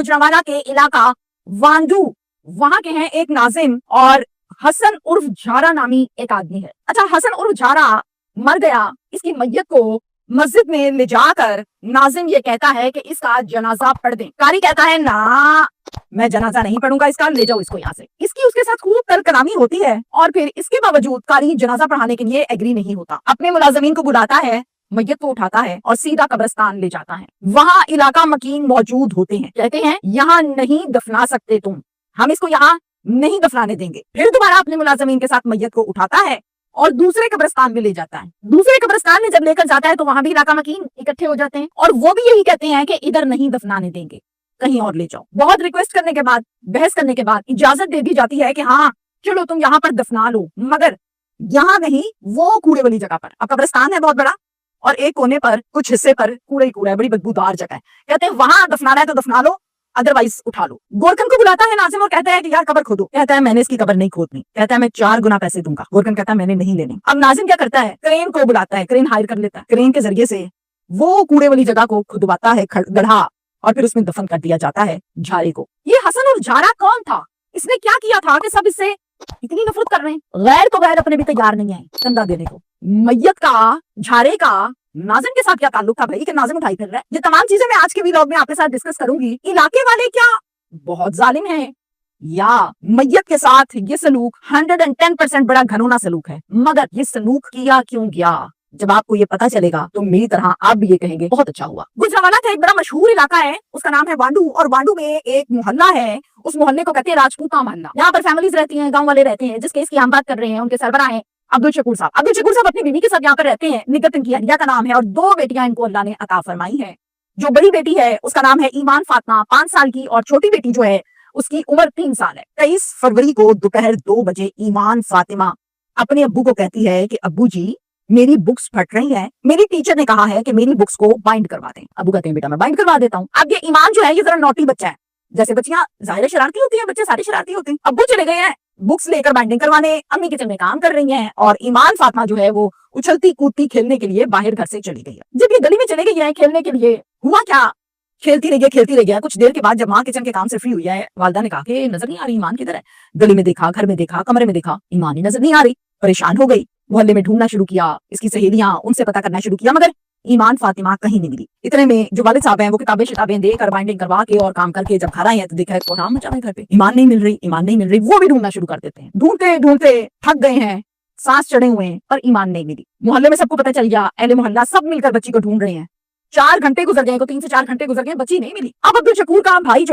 गुजरांवाला के इलाका वांडू, वहां के हैं एक नाजिम और हसन उर्फ झारा नामी एक आदमी है। अच्छा, हसन उर्फ झारा मर गया, इसकी मैयत को मस्जिद में ले जाकर नाजिम ये कहता है कि इसका जनाजा पढ़ दें। कारी कहता है ना, मैं जनाजा नहीं पढ़ूंगा इसका, ले जाओ इसको यहाँ से। इसकी उसके साथ खूब तर्क कलामी होती है और फिर इसके बावजूद कारी जनाजा पढ़ाने के लिए एग्री नहीं होता। अपने मुलाजमीन को बुलाता है, मैयत को उठाता है और सीधा कब्रिस्तान ले जाता है। वहां इलाका मकीन मौजूद होते हैं, कहते हैं यहाँ नहीं दफना सकते तुम, हम इसको यहाँ नहीं दफनाने देंगे। फिर दोबारा अपने मुलाजमीन के साथ मैयत को उठाता है और दूसरे कब्रिस्तान में ले जाता है। दूसरे कब्रिस्तान में जब लेकर जाता है तो वहां भी इलाका मकीन इकट्ठे हो जाते हैं और वो भी यही कहते हैं कि इधर नहीं दफनाने देंगे, कहीं और ले जाओ। बहुत रिक्वेस्ट करने के बाद, बहस करने के बाद इजाजत दे दी जाती है कि हाँ चलो तुम यहाँ पर दफना लो, मगर यहाँ नहीं, वो कूड़े वाली जगह पर। अब कब्रिस्तान है बहुत बड़ा और एक कोने पर कुछ हिस्से पर कूड़ा ही कूड़ा है, बड़ी बदबूदार जगह है। कहते हैं वहां दफनाना है तो दफना लो, अदरवाइज उठा लो। गोरखन को बुलाता है नाजिम और कहता है कि यार कब्र खोदो। कहता है मैंने इसकी कब्र नहीं खोदनी। कहता है मैं 4 गुना पैसे दूंगा। गोरखन कहता है मैंने नहीं लेने। अब नाजिम क्या करता है, क्रेन को बुलाता है, क्रेन हायर कर लेता है। क्रेन के जरिए से वो कूड़े वाली जगह को खुदवाता है, गढ़ा, और फिर उसमें दफन कर दिया जाता है झारे को। ये हसन और झारा कौन था, इसने क्या किया था कि सब इससे इतनी नफरत कर रहे हैं? गैर तो गैर अपने भी तैयार नहीं है चंदा देने को। मैयत का, झारे का नाजिम के साथ क्या ताल्लुक था भाई कि नाजिम उठाई फिर रहा है? ये तमाम चीजें मैं आज के वीडियो में आपके साथ डिस्कस करूंगी। इलाके वाले क्या बहुत जालिम हैं या मैयत के साथ ये सलूक 110% बड़ा घनौना सलूक है? मगर ये सलूक किया क्यों गया, जब आपको ये पता चलेगा तो मेरी तरह आप भी ये कहेंगे बहुत अच्छा हुआ। गुजरांवाला का एक बड़ा मशहूर इलाका है, उसका नाम है वांडू, और वांडू में एक मोहल्ला है, उस मोहल्ले को कहते हैं राजपूता मोहल्ला। यहाँ पर फैमिलीज रहती हैं, गांव वाले रहते हैं। जिस केस की हम बात कर रहे हैं उनके सरबराह हैं अब्दुल शकूर साहब। अब्दुल शकूर साहब अपनी बीवी के साथ यहाँ पर रहते हैं। निगत इनकी अलिया का नाम है और 2 बेटियां इनको अल्लाह ने अता फरमाई है। जो बड़ी बेटी है उसका नाम है ईमान फातिमा, 5 साल की, और छोटी बेटी जो है उसकी उम्र 3 साल है। 23 फरवरी को दोपहर 2 बजे ईमान फातिमा अपने अब्बू को कहती है कि अब्बू जी मेरी बुक्स फट रही हैं, मेरी टीचर ने कहा है कि मेरी बुक्स को बाइंड करवा दें। अब्बू कहते हैं बेटा मैं बाइंड करवा देता हूँ। अब ये ईमान जो है ये जरा नॉटी बच्चा है, जैसे बच्चियां जाहिर शरारती होती हैं, बच्चे सारे शरारती होते हैं। अब्बू चले गए हैं बुक्स लेकर बाइंडिंग करवाने, अम्मी किचन में काम कर रही हैं और ईमान फातिमा जो है वो उछलती कूदती खेलने के लिए बाहर घर से चली गई है। जब ये गली में चले गई है खेलने के लिए, हुआ क्या, खेलती रह गया। कुछ देर के बाद जब माँ किचन के काम से फ्री हुई है, वालदा ने कहा कि नजर नहीं आ रही ईमान किधर है। गली में देखा, घर में देखा, कमरे में देखा, ईमान ही नजर नहीं आ रही। परेशान हो गई, मोहल्ले में ढूंढना शुरू किया, इसकी सहेलियां, उनसे पता करना शुरू किया, मगर ईमान फातिमा कहीं नहीं मिली। इतने में जो वालिद साहब हैं वो किताबें शिताबें देकर बाइंडिंग करवा के और काम करके जब घर आए हैं तो देखा है कोहराम मचा है घर पे, ईमान नहीं मिल रही। वो भी ढूंढना शुरू कर देते हैं। ढूंढते ढूंढते थक गए हैं, सांस चढ़े हुए हैं, पर ईमान नहीं मिली। मोहल्ले में सबको पता चल गया, अहले मोहल्ला सब मिलकर बच्ची को ढूंढ रहे हैं। 4 घंटे गुजर गए, 3 से 4 घंटे गुजर गए, बच्ची नहीं मिली। अब अब्दुल शकूर का भाई जो